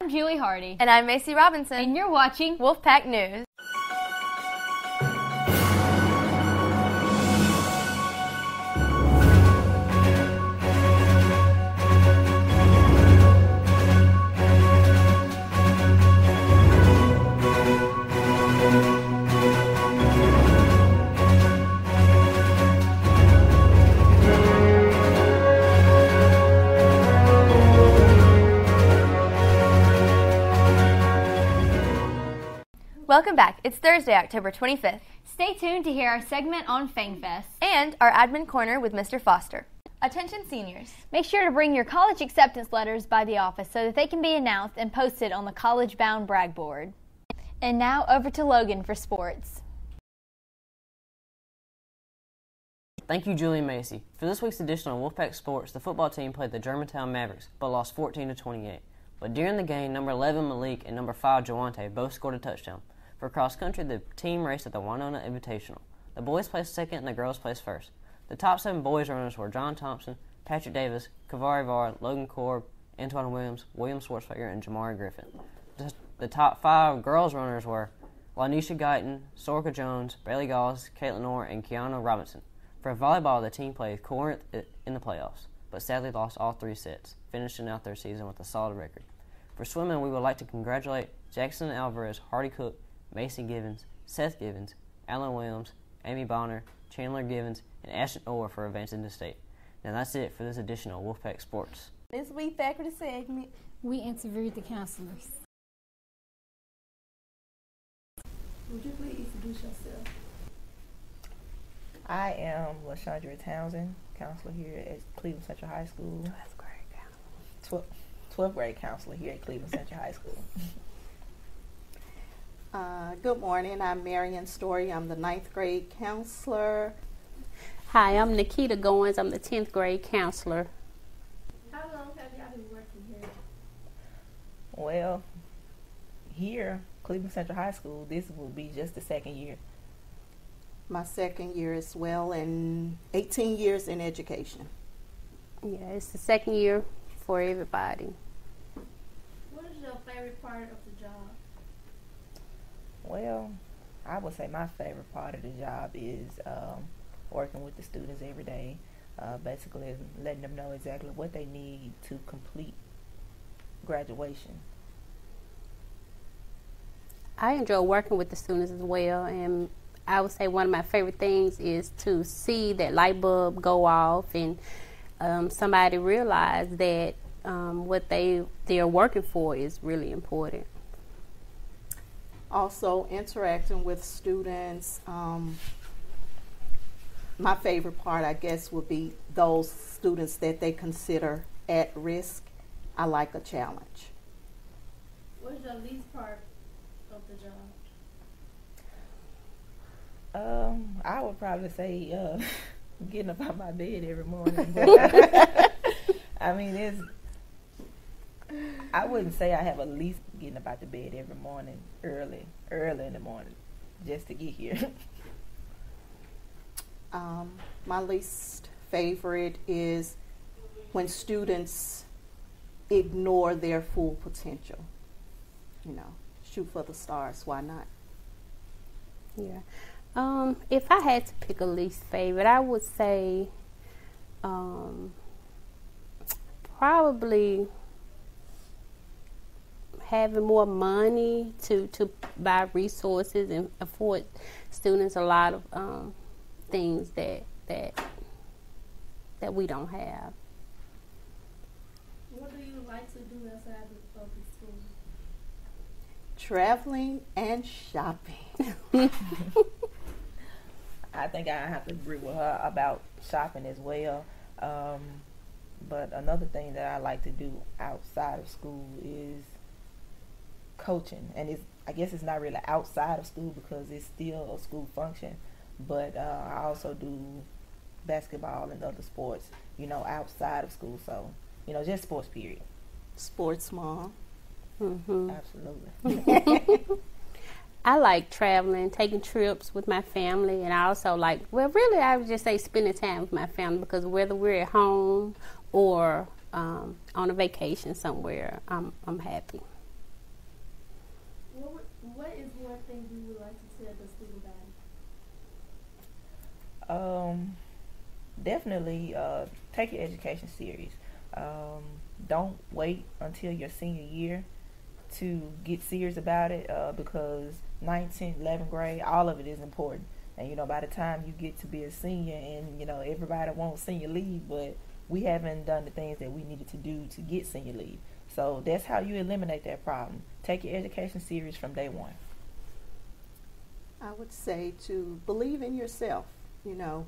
I'm Julie Hardy. And I'm Macy Robinson. And you're watching Wolfpack News. Welcome back. It's Thursday, October 25th. Stay tuned to hear our segment on FangFest. And our Admin Corner with Mr. Foster. Attention seniors. Make sure to bring your college acceptance letters by the office so that they can be announced and posted on the College Bound brag board. And now over to Logan for sports. Thank you, Julie and Macy. For this week's edition of Wolfpack Sports, the football team played the Germantown Mavericks, but lost 14-28. But during the game, number 11 Malik and number 5 Jawante both scored a touchdown. For cross country, the team raced at the Winona Invitational. The boys placed second and the girls placed first. The top 7 boys runners were John Thompson, Patrick Davis, Kavari Varr, Logan Korb, Antoine Williams, William Schwartzberger, and Jamari Griffin. The top 5 girls runners were Lanisha Guyton, Sorka Jones, Bailey Gauss, Caitlin Orr, and Kiana Robinson. For volleyball, the team played Corinth in the playoffs, but sadly lost all 3 sets, finishing out their season with a solid record. For swimming, we would like to congratulate Jackson Alvarez, Hardy Cook, Mason Givens, Seth Givens, Alan Williams, Amy Bonner, Chandler Givens, and Ashton Orr for advancing to state. Now that's it for this edition of Wolfpack Sports. This week faculty segment, we interviewed the counselors. Would you please introduce yourself? I am LaShondra Townsend, counselor here at Cleveland Central High School. 12th grade counselor here at Cleveland Central High School. Good morning. I'm Marion Story. I'm the 9th grade counselor. Hi, I'm Nikita Goins. I'm the 10th grade counselor. How long have y'all been working here? Well, here, Cleveland Central High School, this will be just the second year. My second year as well, and 18 years in education. Yeah, it's the second year for everybody. What is your favorite part of the job? Well, I would say my favorite part of the job is working with the students every day, basically letting them know exactly what they need to complete graduation. I enjoy working with the students as well, and I would say one of my favorite things is to see that light bulb go off and somebody realize that what they're working for is really important. Also, interacting with students. My favorite part, I guess, would be those students that they consider at risk. I like a challenge. What is your least part of the job? I would probably say getting up out of my bed every morning. I mean, I wouldn't say I have a least getting up out the bed every morning early in the morning just to get here. My least favorite is when students ignore their full potential. You know, shoot for the stars, why not? Yeah. If I had to pick a least favorite, I would say probably having more money to buy resources and afford students a lot of things that we don't have. What do you like to do outside of the school? Traveling and shopping. I think I have to agree with her about shopping as well. But another thing that I like to do outside of school is coaching. And I guess it's not really outside of school because it's still a school function. But I also do basketball and other sports, outside of school. So, just sports, period. Sports mom. Mm-hmm. Absolutely. I like traveling, taking trips with my family, and I also I would just say spending time with my family, because whether we're at home or on a vacation somewhere, I'm happy. What is one thing you would like to tell the student body? Definitely take your education serious. Don't wait until your senior year to get serious about it because 9th, 10th, 11th grade, all of it is important. And, you know, by the time you get to be a senior and, you know, everybody wants senior leave, but we haven't done the things that we needed to do to get senior leave. So that's how you eliminate that problem. Take your education serious from day one. I would say to believe in yourself. You know,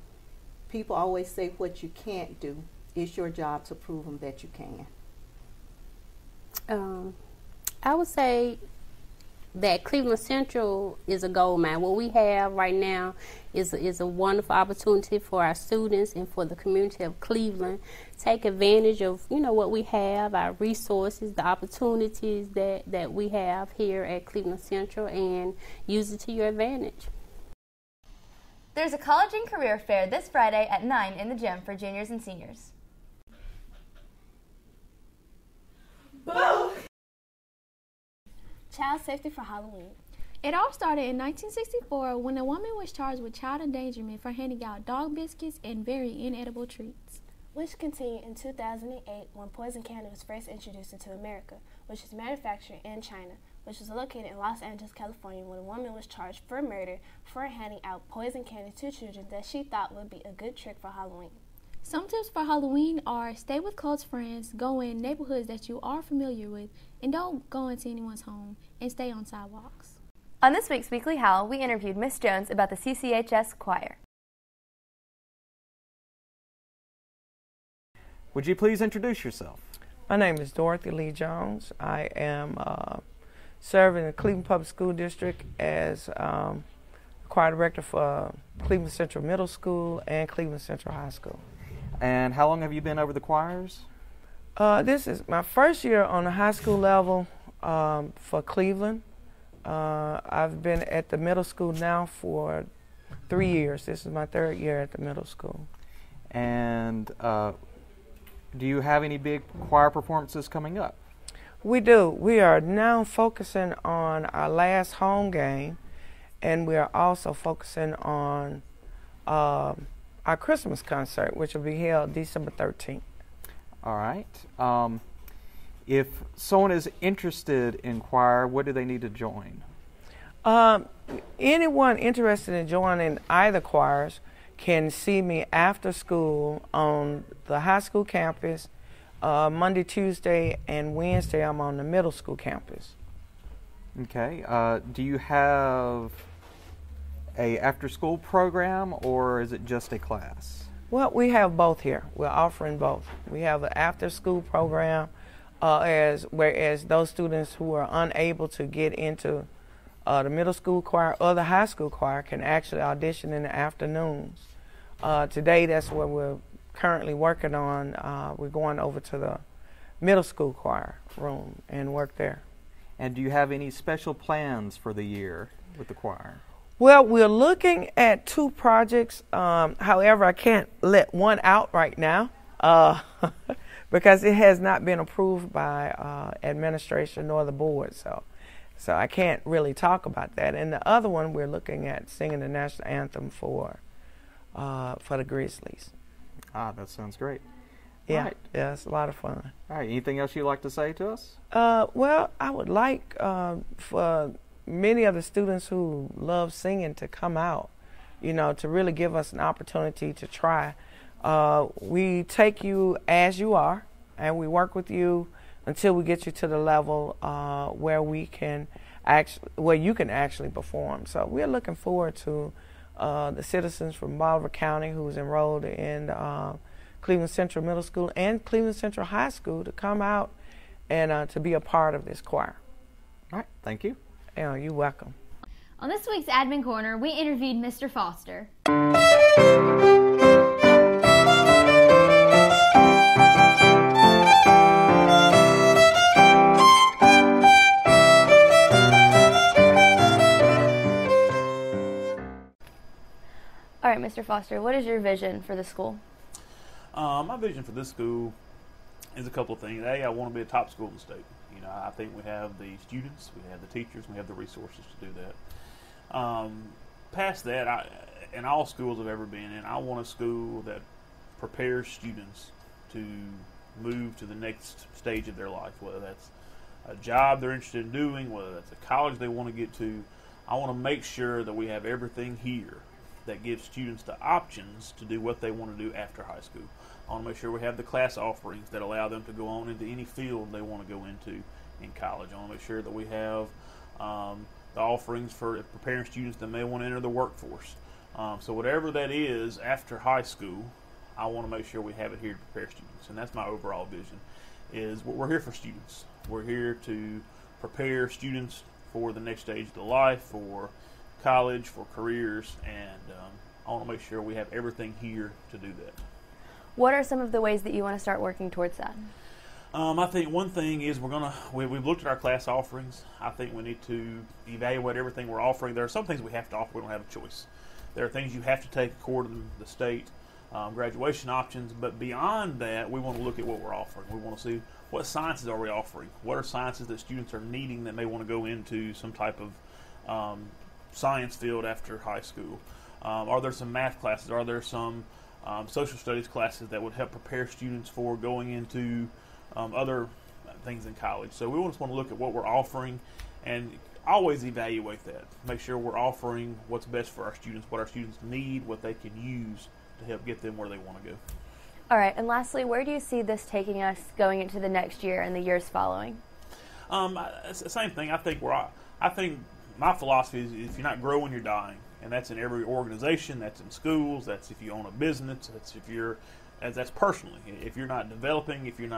people always say what you can't do. It's your job to prove them that you can. I would say that Cleveland Central is a gold mine. What we have right now is a wonderful opportunity for our students and for the community of Cleveland. Take advantage of, you know, what we have, our resources, the opportunities that we have here at Cleveland Central, and use it to your advantage. There's a college and career fair this Friday at 9 in the gym for juniors and seniors. Child safety for Halloween. It all started in 1964 when a woman was charged with child endangerment for handing out dog biscuits and very inedible treats. Which continued in 2008 when poison candy was first introduced into America, which is manufactured in China, which was located in Los Angeles, California, when a woman was charged for murder for handing out poison candy to children that she thought would be a good trick for Halloween. Some tips for Halloween are stay with close friends, go in neighborhoods that you are familiar with, and don't go into anyone's home, and stay on sidewalks. On this week's Weekly Howl, we interviewed Miss Jones about the CCHS choir. Would you please introduce yourself? My name is Dorothy Lee Jones. I am serving the Cleveland Public School District as choir director for Cleveland Central Middle School and Cleveland Central High School. And how long have you been over the choirs? This is my first year on the high school level for Cleveland. I've been at the middle school now for 3 years. This is my third year at the middle school. And do you have any big choir performances coming up? We do. We are now focusing on our last home game, and we are also focusing on our Christmas concert, which will be held December 13th. All right. If someone is interested in choir, what do they need to join? Anyone interested in joining either choirs can see me after school on the high school campus. Monday, Tuesday, and Wednesday I'm on the middle school campus. Okay. Do you have a after-school program, or is it just a class? Well, we have both here. We're offering both. We have an after-school program, whereas those students who are unable to get into the middle school choir or the high school choir can actually audition in the afternoons. Today, that's what we're currently working on. We're going over to the middle school choir room and work there. And do you have any special plans for the year with the choir? Well, we're looking at 2 projects. However, I can't let one out right now because it has not been approved by administration nor the board. So I can't really talk about that. And the other one, we're looking at singing the national anthem for the Grizzlies. Ah, that sounds great. Yeah, right. Yeah, it's a lot of fun. All right, anything else you'd like to say to us? Well, I would like for many of the students who love singing to come out, you know, to really give us an opportunity to try. We take you as you are, and we work with you until we get you to the level where you can actually perform. So we're looking forward to the citizens from Bolivar County who's enrolled in Cleveland Central Middle School and Cleveland Central High School to come out and to be a part of this choir. All right, thank you. Yeah, you're welcome. On this week's Admin Corner, we interviewed Mr. Foster. All right, Mr. Foster, what is your vision for the school? My vision for this school is a couple of things. A, I want to be a top school in the state. You know, I think we have the students, we have the teachers, we have the resources to do that. Past that, in all schools I've ever been in, I want a school that prepares students to move to the next stage of their life, whether that's a job they're interested in doing, whether that's a college they want to get to. I want to make sure that we have everything here that gives students the options to do what they want to do after high school. I want to make sure we have the class offerings that allow them to go on into any field they want to go into in college. I want to make sure that we have the offerings for preparing students that may want to enter the workforce. So whatever that is after high school, I want to make sure we have it here to prepare students. And that's my overall vision, is we're here for students. We're here to prepare students for the next stage of their life, for college, for careers, and I want to make sure we have everything here to do that. What are some of the ways that you want to start working towards that? I think one thing is we've looked at our class offerings. I think we need to evaluate everything we're offering. There are some things we have to offer. We don't have a choice. There are things you have to take according to the state graduation options, but beyond that, we want to look at what we're offering. We want to see what sciences are we offering. What are sciences that students are needing that may want to go into some type of science field after high school? Are there some math classes? Are there some social studies classes that would help prepare students for going into other things in college? So we just want to look at what we're offering and always evaluate that. Make sure we're offering what's best for our students, what our students need, what they can use to help get them where they want to go. All right, and lastly, where do you see this taking us going into the next year and the years following? It's the same thing. I think my philosophy is if you're not growing, you're dying. And that's in every organization, that's in schools, that's if you own a business, that's personally. If you're not developing, if you're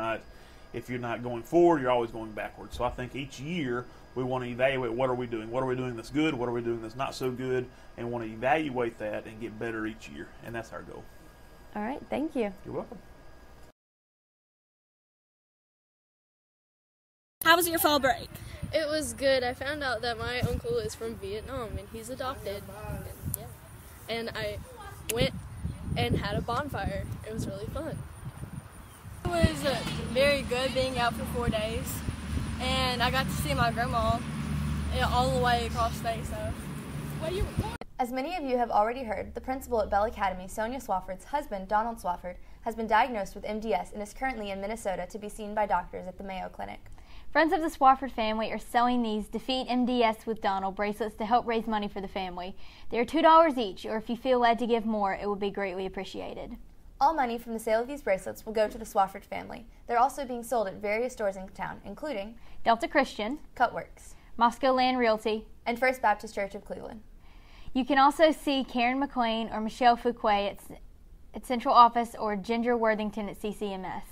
not going forward, you're always going backwards. So I think each year we want to evaluate what are we doing that's good, what are we doing that's not so good, and want to evaluate that and get better each year. And that's our goal. All right, thank you. You're welcome. How was your fall break? It was good. I found out that my uncle is from Vietnam and he's adopted. And I went and had a bonfire. It was really fun. It was very good being out for 4 days. And I got to see my grandma all the way across state. So, As many of you have already heard, the principal at Bell Academy, Sonia Swafford's husband, Donald Swafford, has been diagnosed with MDS and is currently in Minnesota to be seen by doctors at the Mayo Clinic. Friends of the Swafford family are selling these Defeat MDS with Donald bracelets to help raise money for the family. They are $2 each, or if you feel led to give more, it would be greatly appreciated. All money from the sale of these bracelets will go to the Swafford family. They're also being sold at various stores in town, including Delta Christian, Cutworks, Moscow Land Realty, and First Baptist Church of Cleveland. You can also see Karen McLean or Michelle Fouquet at Central Office or Ginger Worthington at CCMS.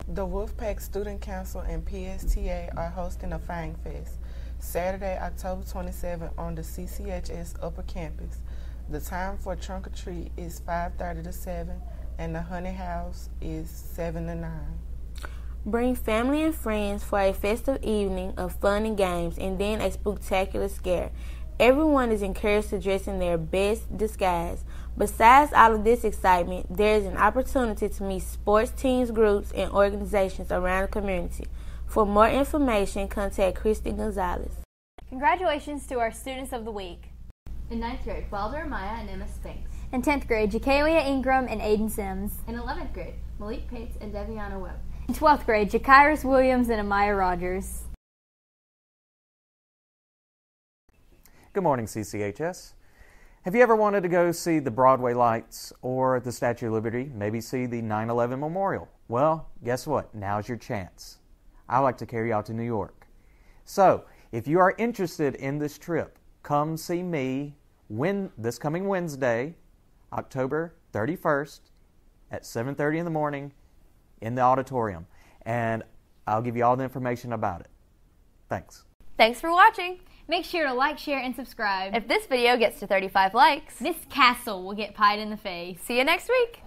The Wolfpack Student Council and PSTA are hosting a Fang Fest Saturday, October 27 on the CCHS Upper Campus. The time for trunk or treat is 5:30 to 7 and the honey house is 7 to 9. Bring family and friends for a festive evening of fun and games and then a spectacular scare. Everyone is encouraged to dress in their best disguise. Besides all of this excitement, there is an opportunity to meet sports teams, groups, and organizations around the community. For more information, contact Christy Gonzalez. Congratulations to our Students of the Week. In 9th grade, Wilder Amaya and Emma Spinks. In 10th grade, Jakalia Ingram and Aiden Sims. In 11th grade, Malik Pates and Deviana Webb. In 12th grade, Jakairis Williams and Amaya Rogers. Good morning, CCHS. Have you ever wanted to go see the Broadway lights or the Statue of Liberty, maybe see the 9/11 Memorial? Well, guess what? Now's your chance. I like to carry you out to New York. So, if you are interested in this trip, come see me this coming Wednesday, October 31st at 7:30 in the morning in the auditorium, and I'll give you all the information about it. Thanks. Thanks for watching. Make sure to like, share, and subscribe. If this video gets to 35 likes, Miss Castle will get pied in the face. See you next week.